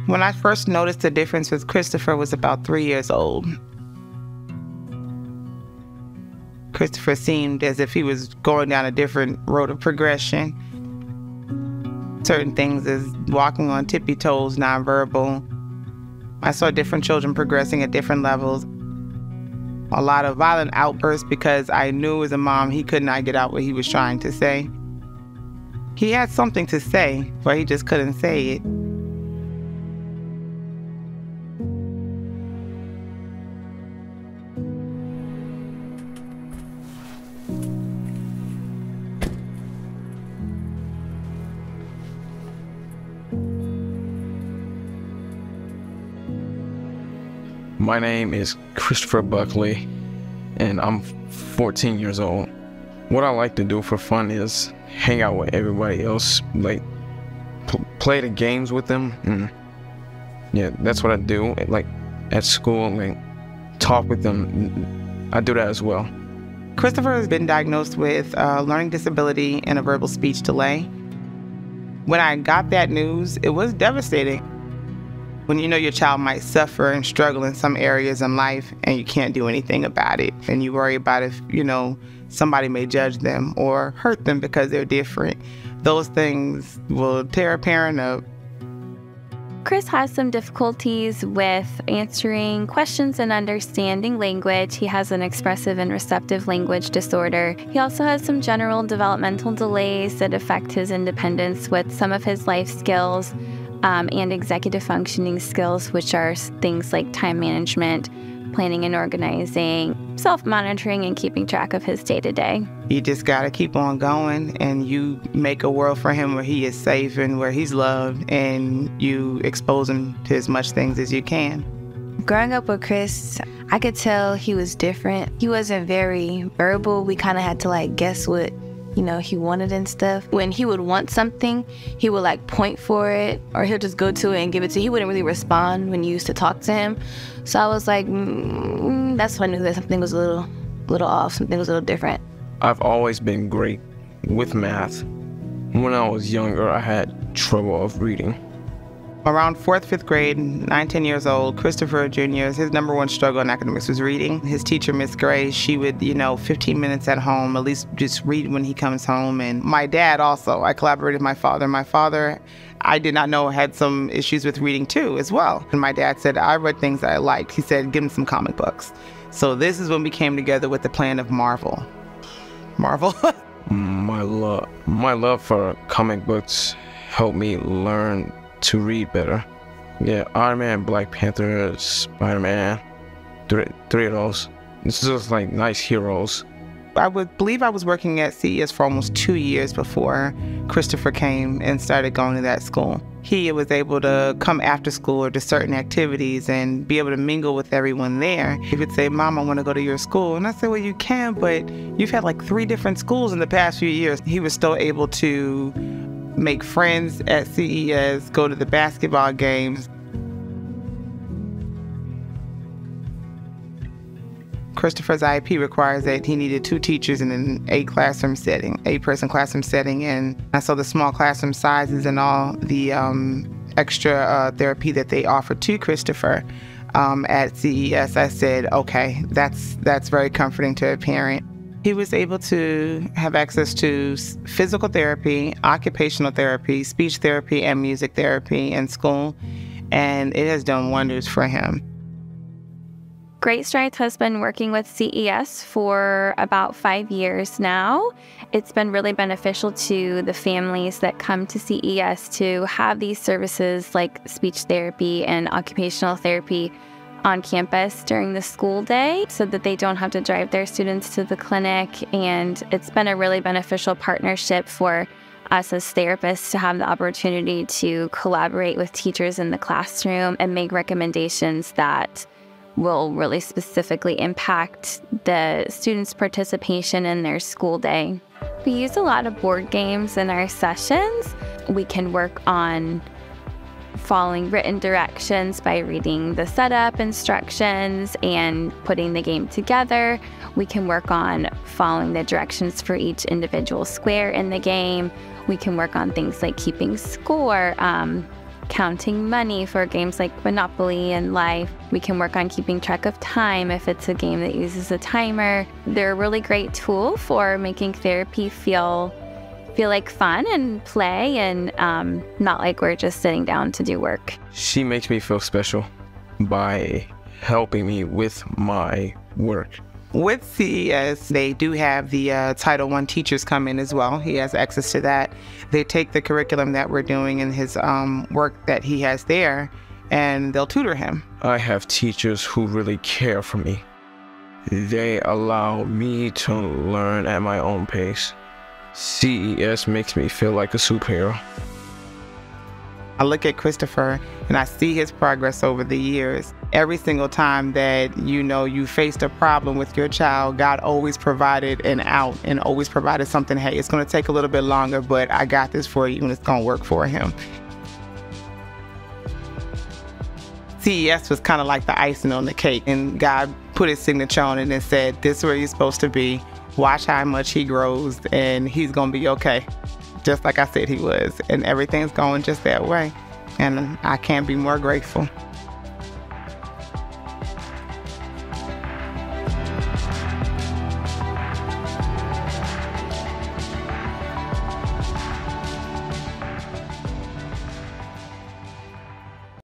When I first noticed the difference with Christopher was about 3 years old. Christopher seemed as if he was going down a different road of progression. Certain things as walking on tippy toes, nonverbal. I saw different children progressing at different levels. A lot of violent outbursts because I knew as a mom he could not get out what he was trying to say. He had something to say, but he just couldn't say it. My name is Christopher Buckley, and I'm 14 years old. What I like to do for fun is hang out with everybody else, like play the games with them. And yeah, that's what I do. Like at school, like talk with them. I do that as well. Christopher has been diagnosed with a learning disability and a verbal speech delay. When I got that news, it was devastating. When you know your child might suffer and struggle in some areas in life and you can't do anything about it, and you worry about if, somebody may judge them or hurt them because they're different, those things will tear a parent up. Chris has some difficulties with answering questions and understanding language. He has an expressive and receptive language disorder. He also has some general developmental delays that affect his independence with some of his life skills. And executive functioning skills, which are things like time management, planning and organizing, self-monitoring, and keeping track of his day-to-day. You just got to keep on going, and you make a world for him where he is safe and where he's loved, and you expose him to as much things as you can. Growing up with Chris, I could tell he was different. He wasn't very verbal. We kind of had to guess what he wanted and stuff. When he would want something, he would point for it, or he'll just go to it and give it to you. He wouldn't really respond when you used to talk to him. So I was like, that's when I knew that something was a little off, something was a little different. I've always been great with math. When I was younger, I had trouble of reading. Around 4th, 5th grade, 9, 10 years old, Christopher Jr., his number one struggle in academics was reading. His teacher, Miss Gray, she would, 15 minutes at home, at least just read when he comes home. And my dad also, I collaborated with my father. My father, I did not know, had some issues with reading too, as well. And my dad said, I read things that I liked. He said, give him some comic books. So this is when we came together with the plan of Marvel. Marvel? My love for comic books helped me learn to read better. Yeah, Iron Man, Black Panther, Spider-Man, three of those. It's just nice heroes. I would believe I was working at CES for almost 2 years before Christopher came and started going to that school. He was able to come after school or to certain activities and be able to mingle with everyone there. He would say, Mom, I want to go to your school. And I said, well, you can, but you've had 3 different schools in the past few years. He was still able to make friends at CES, go to the basketball games. Christopher's IEP requires that he needed 2 teachers in an 8-person classroom setting, and I saw the small classroom sizes and all the extra therapy that they offered to Christopher at CES. I said, okay, that's very comforting to a parent. He was able to have access to physical therapy, occupational therapy, speech therapy, and music therapy in school, and it has done wonders for him. Great Strides has been working with CES for about 5 years now. It's been really beneficial to the families that come to CES to have these services like speech therapy and occupational therapy on campus during the school day so that they don't have to drive their students to the clinic. And it's been a really beneficial partnership for us as therapists to have the opportunity to collaborate with teachers in the classroom and make recommendations that will really specifically impact the students' participation in their school day. We use a lot of board games in our sessions. We can work on following written directions by reading the setup instructions and putting the game together. We can work on following the directions for each individual square in the game. We can work on things like keeping score, counting money for games like Monopoly and Life. We can work on keeping track of time if it's a game that uses a timer. They're a really great tool for making therapy feel like fun and play and not like we're just sitting down to do work. She makes me feel special by helping me with my work. With CES, they do have the Title I teachers come in as well. He has access to that. They take the curriculum that we're doing and his work that he has there, and they'll tutor him. I have teachers who really care for me. They allow me to learn at my own pace. CES makes me feel like a superhero. I look at Christopher and I see his progress over the years. Every single time that you faced a problem with your child, God always provided an out and always provided something. Hey, it's going to take a little bit longer, but I got this for you and it's going to work for him. CES was kind of like the icing on the cake, and God put his signature on it and said, this is where you're supposed to be. Watch how much he grows and he's going to be okay. Just like I said he was, and everything's going just that way. And I can't be more grateful.